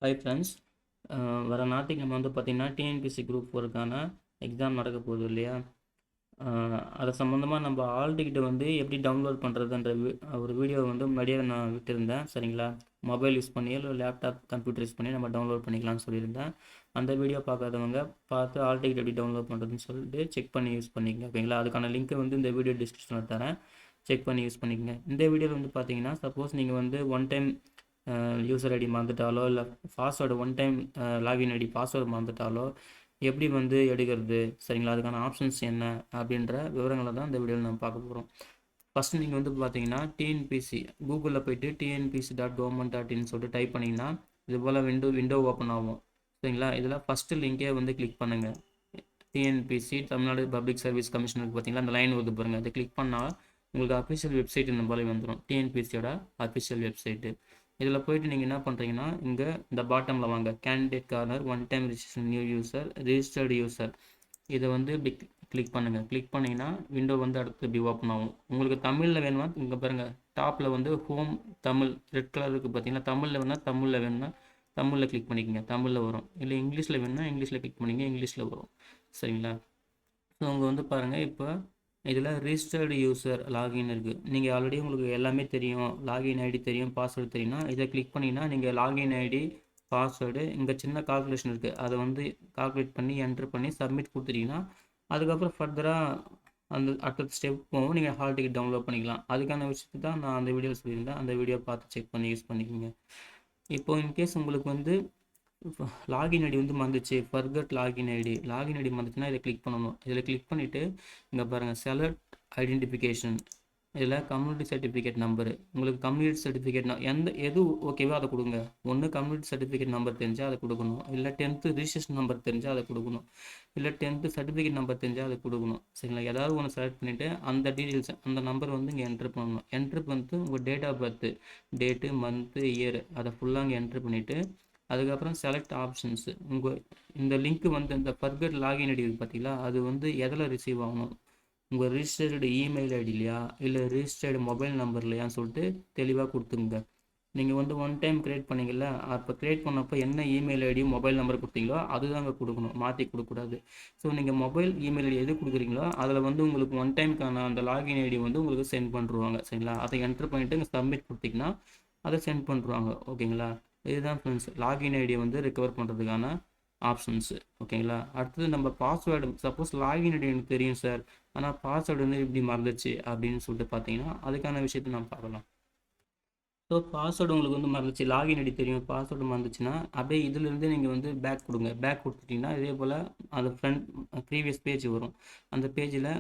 Hi friends. வர ஞாயிற்றுக்கிழமை வந்து பார்த்திங்கன்னா டிஎன்பிஎஸ்சி குரூப் ஃபோருக்கான எக்ஸாம் நடக்க போகுது இல்லையா? அது சம்மந்தமாக நம்ம ஆல் டிக்கெட்டை வந்து எப்படி டவுன்லோட் பண்ணுறதுன்ற ஒரு வீடியோ வந்து முன்னாடியே நான் விட்டுருந்தேன். சரிங்களா? மொபைல் யூஸ் பண்ணி இல்லை லேப்டாப் கம்ப்யூட்டர் யூஸ் பண்ணி நம்ம டவுன்லோட் பண்ணிக்கலாம்னு சொல்லியிருந்தேன். அந்த வீடியோ பார்க்காதவங்க பார்த்து ஆல் டிக்கெட் எப்படி டவுன்லோட் பண்ணுறதுன்னு சொல்லிட்டு செக் பண்ணி யூஸ் பண்ணிக்கங்க. ஓகேங்களா? அதுக்கான லிங்க்கை வந்து இந்த வீடியோ டிஸ்கிரிப்ஷனில் தரேன். செக் பண்ணி யூஸ் பண்ணிக்கங்க. இந்த வீடியோவில் வந்து பார்த்தீங்கன்னா சப்போஸ் நீங்கள் வந்து ஒன் டைம் யூசர் ஐடி மறந்துட்டாலோ இல்லை password one time login ID password மறந்துட்டாலோ எப்படி வந்து எடுக்கிறது, சரிங்களா? அதுக்கான ஆப்ஷன்ஸ் என்ன அப்படின்ற விவரங்களை தான் இந்த வீடியோவில் நம்ம பார்க்க போகிறோம். ஃபஸ்ட்டு நீங்கள் வந்து பார்த்தீங்கன்னா டிஎன்பிசி கூகுளில் போய்ட்டு tnpc.government.in சொல்லிட்டு டைப் பண்ணிங்கன்னா இது போல் விண்டோ ஓப்பன் ஆகும். சரிங்களா? இதில் ஃபஸ்ட்டு லிங்கே வந்து கிளிக் பண்ணுங்கள். டிஎன்பிசி தமிழ்நாடு பப்ளிக் சர்வீஸ் கமிஷனுக்கு பார்த்தீங்களா அந்த லைன் வருது பாருங்கள். அதை கிளிக் பண்ணால் உங்களுக்கு அஃபிஷியல் வெப்சைட் இந்த மாதிரி வந்துடும். டிஎன்பிசியோட அஃபிஷியல் வெப்சைட்டு. இதில் போயிட்டு நீங்கள் என்ன பண்ணுறீங்கன்னா இங்கே இந்த பாட்டமில் வாங்க, candidate corner one time registration new user registered user. இதை வந்து இப்படி கிளிக் பண்ணுங்கள். கிளிக் பண்ணிங்கன்னா விண்டோ வந்து அடுத்து இப்படி ஓப்பன் ஆகும். உங்களுக்கு தமிழில் வேணுமா இங்கே பாருங்கள், டாப்பில் வந்து ஹோம் தமிழ் ரெட் கலர் இருக்குது பார்த்தீங்கன்னா. தமிழில் வேணும்னா தமிழில் கிளிக் பண்ணிக்கோங்க, தமிழில் வரும். இல்லை இங்கிலீஷில் வேணும்னா இங்கிலீஷில் கிளிக் பண்ணிங்க, இங்கிலீஷில் வரும். சரிங்களா? ஸோ உங்கள் வந்து பாருங்கள், இப்போ இதில் ரிஜிஸ்டர்டு யூசர் லாகின் இருக்குது. நீங்கள் ஆல்ரெடி உங்களுக்கு எல்லாமே தெரியும், லாகின் ஐடி தெரியும், பாஸ்வேர்டு தெரியும்னா இதை கிளிக் பண்ணிங்கன்னா நீங்கள் லாகின் ஐடி பாஸ்வேர்டு இங்கே சின்ன கால்குலேஷன் இருக்குது, அதை வந்து கால்குலேட் பண்ணி என்ட்ரு பண்ணி சப்மிட் கொடுத்துட்டீங்கன்னா அதுக்கப்புறம் ஃபர்தராக அந்த அடுத்த ஸ்டெப் போகும். நீங்கள் ஹால் டிக்கெட் டவுன்லோட் பண்ணிக்கலாம். அதுக்கான விஷயத்தை தான் நான் அந்த வீடியோ சொல்லியிருந்தேன். அந்த வீடியோ பார்த்து செக் பண்ணி யூஸ் பண்ணிக்கோங்க. இப்போது இன்கேஸ் உங்களுக்கு வந்து இப்போ லாகின் ஐடி வந்து மறந்துச்சு, ஃபர்கட் லாகின் ஐடி மறந்துச்சுன்னா இதை கிளிக் பண்ணணும். இதில் கிளிக் பண்ணிவிட்டு இங்கே பாருங்கள் செலக்ட் ஐடென்டிஃபிகேஷன். இதில் கம்யூனிட்டி சர்டிஃபிகேட் நம்பரு, உங்களுக்கு கம்யூனிட்டி சர்டிஃபிகேட் எது ஓகேவோ அதை கொடுங்க. ஒன்று கம்யூனிட்டி சர்டிஃபிகேட் நம்பர் தெரிஞ்சால் அதை கொடுக்கணும், இல்லை 10th ரிஜிஸ்ட்ரேஷன் நம்பர் தெரிஞ்சால் அதை கொடுக்கணும், இல்லை 10th சர்டிஃபிகேட் நம்பர் தெரிஞ்சால் அதை கொடுக்கணும். சரிங்களா? ஏதாவது ஒன்று செலக்ட் பண்ணிவிட்டு அந்த டீட்டெயில்ஸ் அந்த நம்பர் வந்து இங்கே என்ட்ரு பண்ணணும். என்ட்ரு பண்ணிட்டு உங்கள் date of birth, date, month, year அதை ஃபுல்லாக இங்கே என்ட்ரு பண்ணிவிட்டு அதுக்கப்புறம் செலக்ட் ஆப்ஷன்ஸு. உங்கள் இந்த லிங்க்கு வந்து இந்த ஃபர்கட் லாகின் ஐடி பார்த்தீங்களா, அது வந்து எதில் ரிசீவ் ஆகணும், உங்கள் ரிஜிஸ்டர்டு இமெயில் ஐடி இல்லையா இல்லை ரிஜிஸ்டர்டு மொபைல் நம்பர் இல்லையான்னு சொல்லிட்டு தெளிவாக கொடுத்துங்க. நீங்கள் வந்து ஒன் டைம் க்ரியேட் பண்ணிங்கல்ல, அப்போ க்ரியேட் பண்ணப்போ என்ன இமெயில் ஐடி மொபைல் நம்பர் கொடுத்தீங்களோ அதுதாங்க கொடுக்கணும், மாற்றி கொடுக்கக்கூடாது. ஸோ நீங்கள் மொபைல் இமெயில் ஐடி எது கொடுக்குறீங்களோ அதில் வந்து உங்களுக்கு ஒன் டைமுக்கான அந்த லாகின் ஐடி வந்து உங்களுக்கு சென்ட் பண்ணிருவாங்க. சரிங்களா? அதை என்ட்ரு பண்ணிவிட்டு இங்கே சப்மிட் கொடுத்தீங்கன்னா அதை சென்ட் பண்ணுறாங்க. ஓகேங்களா? இதுதான் ஃப்ரெண்ட்ஸ் லாகின் ஐடியை வந்து ரிகவர் பண்ணுறதுக்கான ஆப்ஷன்ஸு. ஓகேங்களா? அடுத்தது நம்ம பாஸ்வேர்டு, சப்போஸ் லாகின் ஐடி எனக்கு தெரியும் சார் ஆனால் பாஸ்வேர்டு வந்து இப்படி மறந்துச்சு அப்படின்னு சொல்லிட்டு பார்த்தீங்கன்னா அதுக்கான விஷயத்தை நம்ம பார்க்கலாம். ஸோ பாஸ்வேர்டு உங்களுக்கு வந்து மறந்துச்சு, லாகின் ஐடி தெரியும், பாஸ்வேர்டு மறந்துச்சுன்னா அப்படியே இதிலேருந்து நீங்கள் வந்து பேக் கொடுங்க. பேக் கொடுத்துட்டிங்கன்னா இதே போல் அது ப்ரீவியஸ் பேஜ் வரும். அந்த பேஜில்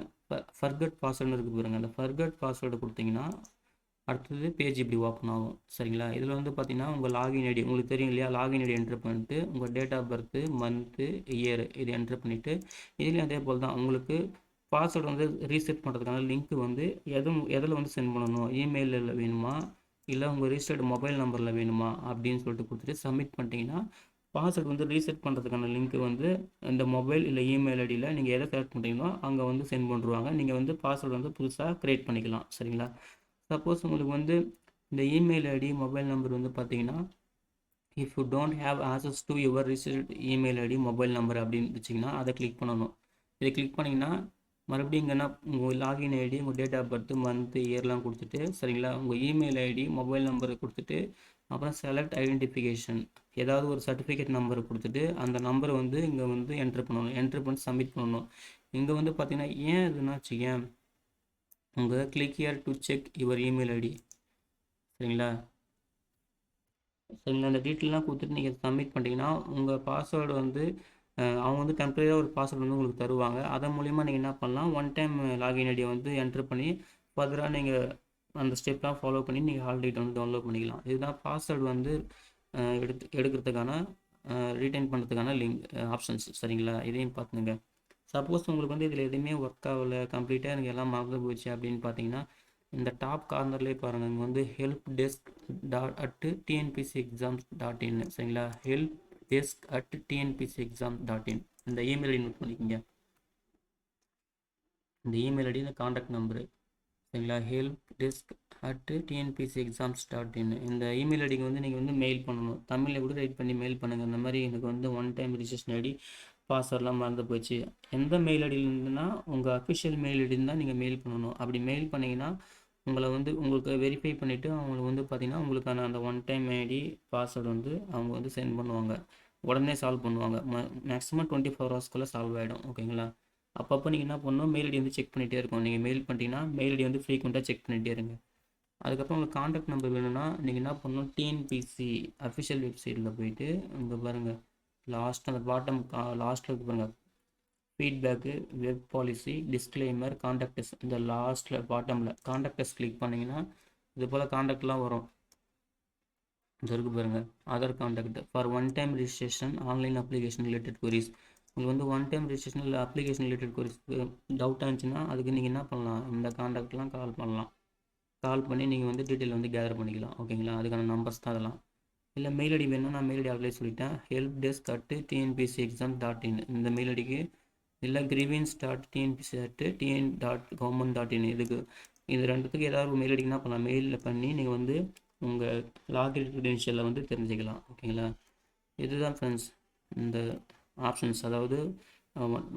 ஃபர்கட் பாஸ்வேர்டுன்னு இருக்குது பாருங்கள், அந்த ஃபர்கட் பாஸ்வேர்டு கொடுத்தீங்கன்னா அடுத்தது பேஜ் இப்படி ஓப்பன் ஆகும். சரிங்களா? இதில் வந்து பார்த்தீங்கன்னா உங்கள் லாகின் ஐடி உங்களுக்கு தெரியும் இல்லையா, லாகின் ஐடி என்ட்ரு பண்ணிட்டு உங்கள் date of birth, month, year இது என்ட்ரு பண்ணிவிட்டு இதுலேயும் அதே போல் தான் உங்களுக்கு பாஸ்வேர்டு வந்து ரீசெட் பண்ணுறதுக்கான லிங்க் வந்து எதில் வந்து சென்ட் பண்ணணும், இமெயிலில் வேணுமா இல்லை உங்கள் ரிஜிஸ்டர்டு மொபைல் நம்பரில் வேணுமா அப்படின்னு சொல்லிட்டு கொடுத்துட்டு சப்மிட் பண்ணிட்டீங்கன்னா பாஸ்வேர்டு வந்து ரீசெட் பண்ணுறதுக்கான லிங்க் வந்து இந்த மொபைல் இல்லை இமெயில் ஐடியில் நீங்கள் எதை செலக்ட் பண்ணுறீங்களோ அங்கே வந்து சென்ட் பண்ணுவாங்க. நீங்கள் வந்து பாஸ்வேர்டு வந்து புதுசாக க்ரியேட் பண்ணிக்கலாம். சரிங்களா? சப்போஸ் உங்களுக்கு வந்து இந்த இமெயில் ஐடி மொபைல் நம்பர் வந்து பார்த்தீங்கன்னா if you don't have access to your registered email ID mobile number அப்படின்னு இருந்துச்சிங்கன்னா அதை கிளிக் பண்ணணும். இதை கிளிக் பண்ணிங்கன்னா மறுபடியும் இங்கன்னா உங்கள் லாகின் ஐடி, உங்கள் டேட் ஆஃப் பர்த், மந்த்து, இயர்லாம் கொடுத்துட்டு சரிங்களா உங்கள் இமெயில் ஐடி மொபைல் நம்பரை கொடுத்துட்டு அப்புறம் செலக்ட் ஐடென்டிஃபிகேஷன் ஏதாவது ஒரு சர்டிஃபிகேட் நம்பரை கொடுத்துட்டு அந்த நம்பரை வந்து இங்கே வந்து என்ட்ரு பண்ணணும். என்ட்ரு பண்ணி சப்மிட் பண்ணணும். இங்கே வந்து பார்த்தீங்கன்னா ஏன் இதுனாச்சு, ஏன் உங்கள் click here to check your email ID. சரிங்களா? அந்த டீட்டெயிலாம் கொடுத்துட்டு நீங்கள் சப்மிட் பண்ணிட்டீங்கன்னா உங்கள் பாஸ்வேர்டு வந்து அவங்க வந்து டெம்பரரியாக ஒரு பாஸ்வேர்டு வந்து உங்களுக்கு தருவாங்க. அதன் மூலிமா நீங்கள் என்ன பண்ணலாம், ஒன் டைம் லாகின் ஐடியை வந்து என்ட்ரு பண்ணி ஃபர்தராக நீங்கள் அந்த ஸ்டெப்லாம் ஃபாலோ பண்ணி நீங்கள் ஹால் டிக்கெட் வந்து டவுன்லோட் பண்ணிக்கலாம். இதுதான் பாஸ்வேர்டு வந்து எடுக்கிறதுக்கான ரீடைன் பண்ணுறதுக்கான லிங்க் ஆப்ஷன்ஸ். சரிங்களா? இதையும் பார்த்துங்க. சப்போஸ் உங்களுக்கு வந்து இதில் எதுவுமே ஒர்க் ஆகலை, கம்ப்ளீட்டாக எனக்கு எல்லாம் மறந்து போச்சு அப்படின்னு பார்த்தீங்கன்னா இந்த டாப் கார்னர்லேயே பாருங்கள், இங்கே வந்து ஹெல்ப் டெஸ்க் .tnpcexams.in. சரிங்களா? ஹெல்ப் டெஸ்க் .tnpcexams.in இந்த இமெயில் ஐடி நோட் பண்ணிக்கோங்க. இந்த இமெயில் ஐடி இந்த காண்டாக்ட் நம்பரு. சரிங்களா? helpdesk@tnpcexams.in இந்த இமெயில் ஐடிக்கு வந்து நீங்கள் வந்து மெயில் பண்ணணும். தமிழில் கூட ரைட் பண்ணி மெயில் பண்ணுங்கள். இந்த மாதிரி எனக்கு வந்து ஒன் டைம் ரிஜிஸ்ட்ரேஷன் ஐடி பாஸ்வேர்ட்லாம் மறந்து போச்சு. எந்த மெயில் ஐடியில் இருந்துன்னா உங்கள் அஃபிஷியல் மெயில் ஐடின்னு தான் நீங்கள் மெயில் பண்ணணும். அப்படி மெயில் பண்ணிங்கன்னா உங்களை வந்து உங்களுக்கு வெரிஃபை பண்ணிவிட்டு அவங்களுக்கு வந்து பார்த்திங்கன்னா உங்களுக்கான அந்த ஒன் டைம் ஐடி பாஸ்வேர்டு வந்து அவங்க வந்து சென்ட் பண்ணுவாங்க. உடனே சால்வ் பண்ணுவாங்க. மேக்ஸிமம் 24 ஹவர்ஸ்க்குள்ளே சால்வ் ஆகிடும். ஓகேங்களா? அப்பப்போ நீங்கள் என்ன பண்ணணும், மெயில் ஐடி வந்து செக் பண்ணிகிட்டே இருக்கும். நீங்கள் மெயில் பண்ணிட்டீங்கன்னா மெயில் ஐடி வந்து ஃப்ரீக்வெண்ட்டாக செக் பண்ணிகிட்டே இருங்க. அதுக்கப்புறம் உங்களுக்கு காண்டாக்ட் நம்பர் வேணும்னா நீங்கள் என்ன பண்ணணும், டிஎன்பிசி அஃபிஷியல் வெப்சைட்டில் போயிட்டு இங்கே பாருங்கள், லாஸ்ட் அந்த பாட்டம் லாஸ்ட்டில் இருக்கு பாருங்கள், ஃபீட்பேக்கு, வெப் பாலிசி, டிஸ்க்ளைமர், காண்டாக்டஸ், இந்த லாஸ்ட்டில் பாட்டமில் காண்டாக்டஸ் கிளிக் பண்ணிங்கன்னா இது போல் காண்டாக்ட்லாம் வரும். இது இருக்கு பாருங்கள், other contact for one time registration online application related queries. உங்களுக்கு வந்து ஒன் டைம் ரிஜிஸ்ட்ரேஷன் இல்லை அப்ளிகேஷன் ரிலேட்டட் queries டவுட்டாக இருந்துச்சுன்னா அதுக்கு நீங்கள் என்ன பண்ணலாம், இந்த காண்டாக்ட்லாம் கால் பண்ணலாம். கால் பண்ணி நீங்கள் வந்து டீட்டெயில் வந்து கேதர் பண்ணிக்கலாம். ஓகேங்களா? அதுக்கான நம்பர்ஸ் தான் அதெல்லாம். இல்லை மெயில் ஐடி வேணும்னா நான் மெயில் ஐடி ஆல்ரெடி சொல்லிட்டேன், helpdesk@tnpcexam.in இந்த மெயில் ஐடிக்கு. இல்லை grievance.tnpc@tn.government.in இது ரெண்டுத்துக்கு ஏதாவது ஒரு மெயில் ஐடிக்கு என்ன பண்ணலாம், மெயிலில் பண்ணி நீங்கள் வந்து உங்கள் லாகின் க்ரெடென்ஷியலை வந்து தெரிஞ்சுக்கலாம். ஓகேங்களா? இதுதான் ஃப்ரெண்ட்ஸ் இந்த ஆப்ஷன்ஸ். அதாவது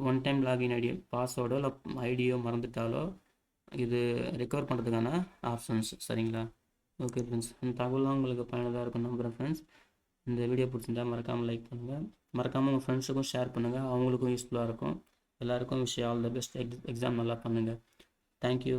ஒன் டைம் லாகின் ஐடி பாஸ்வேர்டோ இல்லை ஐடியோ மறந்துட்டாலோ இது ரெக்கவர் பண்ணுறதுக்கான ஆப்ஷன்ஸ். சரிங்களா? ஓகே ஃப்ரெண்ட்ஸ், இந்த தகவலாம் உங்களுக்கு பயனுள்ளதாக இருக்கும் நம்புகிறேன் ஃப்ரெண்ட்ஸ். இந்த வீடியோ பிடிச்சிருந்தா மறக்காமல் லைக் பண்ணுங்கள், மறக்காமல் உங்கள் ஃப்ரெண்ட்ஸுக்கும் ஷேர் பண்ணுங்கள், அவங்களுக்கும் யூஸ்ஃபுல்லாக இருக்கும். எல்லாருக்கும் wish all the best. Exam நல்லா பண்ணுங்கள். தேங்க்யூ.